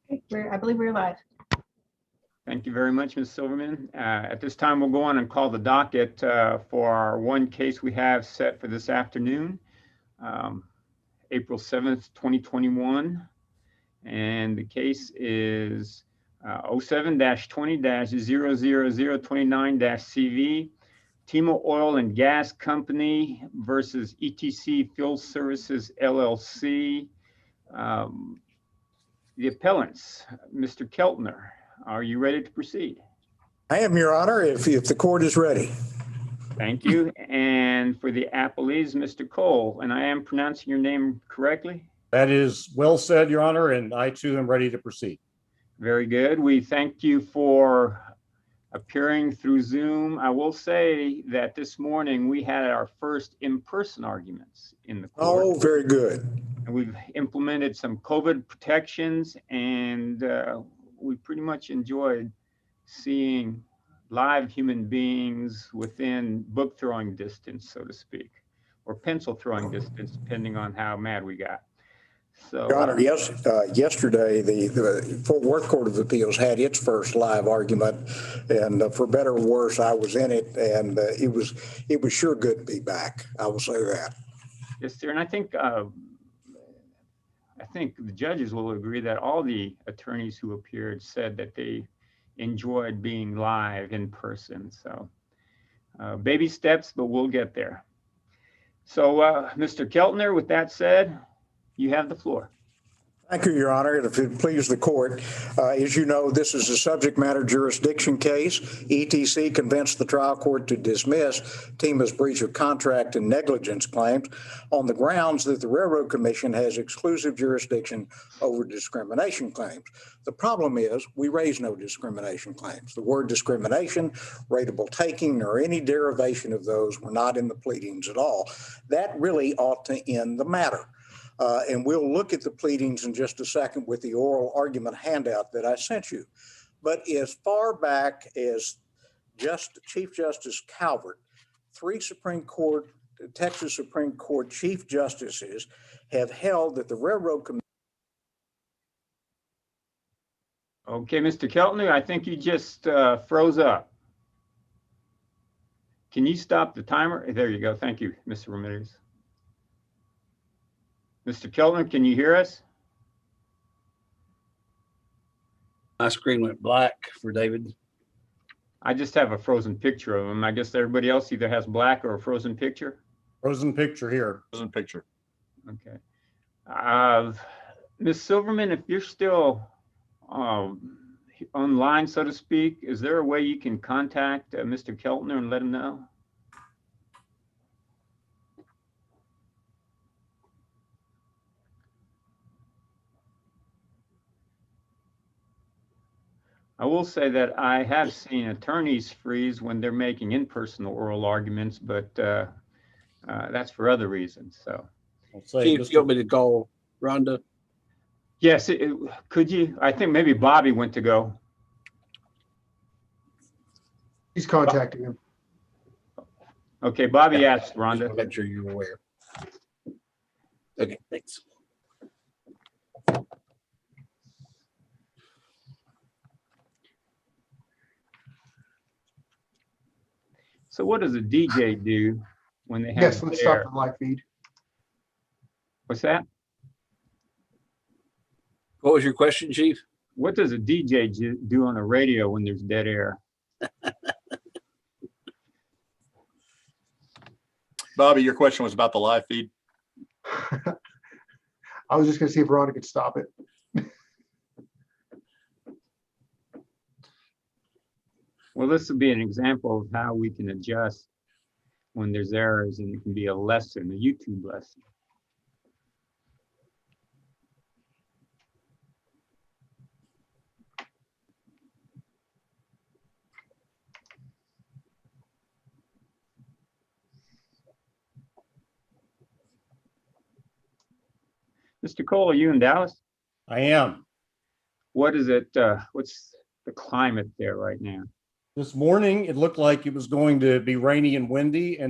Okay, I believe we're live. Thank you very much, Ms. Silverman. At this time, we'll go on and call the docket for our one case we have set for this afternoon, April 7th, 2021. And the case is 07-20-00029-CV, Tema Oil and Gas Company versus ETC Fuel Services, LLC. The appellants, Mr. Keltner, are you ready to proceed? I am, Your Honor, if the court is ready. Thank you. And for the appellees, Mr. Cole, and I am pronouncing your name correctly? That is well said, Your Honor, and I too am ready to proceed. Very good. We thank you for appearing through Zoom. I will say that this morning we had our first in-person arguments in the court. Oh, very good. And we've implemented some COVID protections, and we pretty much enjoyed seeing live human beings within book throwing distance, so to speak, or pencil throwing distance, depending on how mad we got. So, Your Honor, yes, yesterday the Fort Worth Court of Appeals had its first live argument, and for better or worse, I was in it, and it was sure good to be back. I will say that. yes, sir. And I think the judges will agree that all the attorneys who appeared said that they enjoyed being live in person. So baby steps, but we'll get there. So Mr. Keltner, with that said, you have the floor. Thank you, Your Honor. If it pleases the court, as you know, this is a subject matter jurisdiction case. ETC convinced the trial court to dismiss Tema's breach of contract and negligence claims on the grounds that the Railroad Commission has exclusive jurisdiction over discrimination claims. The problem is we raise no discrimination claims. The word discrimination, rateable taking, or any derivation of those were not in the pleadings at all. That really ought to end the matter. And we'll look at the pleadings in just a second with the oral argument handout that I sent you. But as far back as Chief Justice Calvert, 3 Texas Supreme Court Chief Justices have held that the Railroad Commission. Okay, Mr. Keltner, I think you just froze up. Can you stop the timer? There you go. Thank you, Mr. Ramirez. Mr. Keltner, can you hear us? My screen went black for David. I just have a frozen picture of him. I guess everybody else either has black or a frozen picture. Frozen picture here. Frozen picture. Okay. Ms. Silverman, if you're still online, so to speak, is there a way you can contact Mr. Keltner and let him know? I will say that I have seen attorneys freeze when they're making in-person oral arguments, but that's for other reasons. So, Chief, you want me to call Rhonda? yes, could you? I think maybe Bobby went to go. He's contacting him. Okay, Bobby asked Just want Rhonda. to make sure you're aware. Okay, thanks. So what does a DJ do when they have Yes, let's their- stop the live feed. What's that? What was your question, Chief? What does a DJ do on a radio when there's dead air? Bobby, your question was about the live feed. I was just gonna see if Veronica could stop it. Well, this will be an example of how we can adjust when there's errors, and it can be a lesson, a YouTube lesson. Mr. Cole, are you in Dallas? I am. What is it? What's the climate there right now? This morning, it looked like it was going to be rainy and windy, and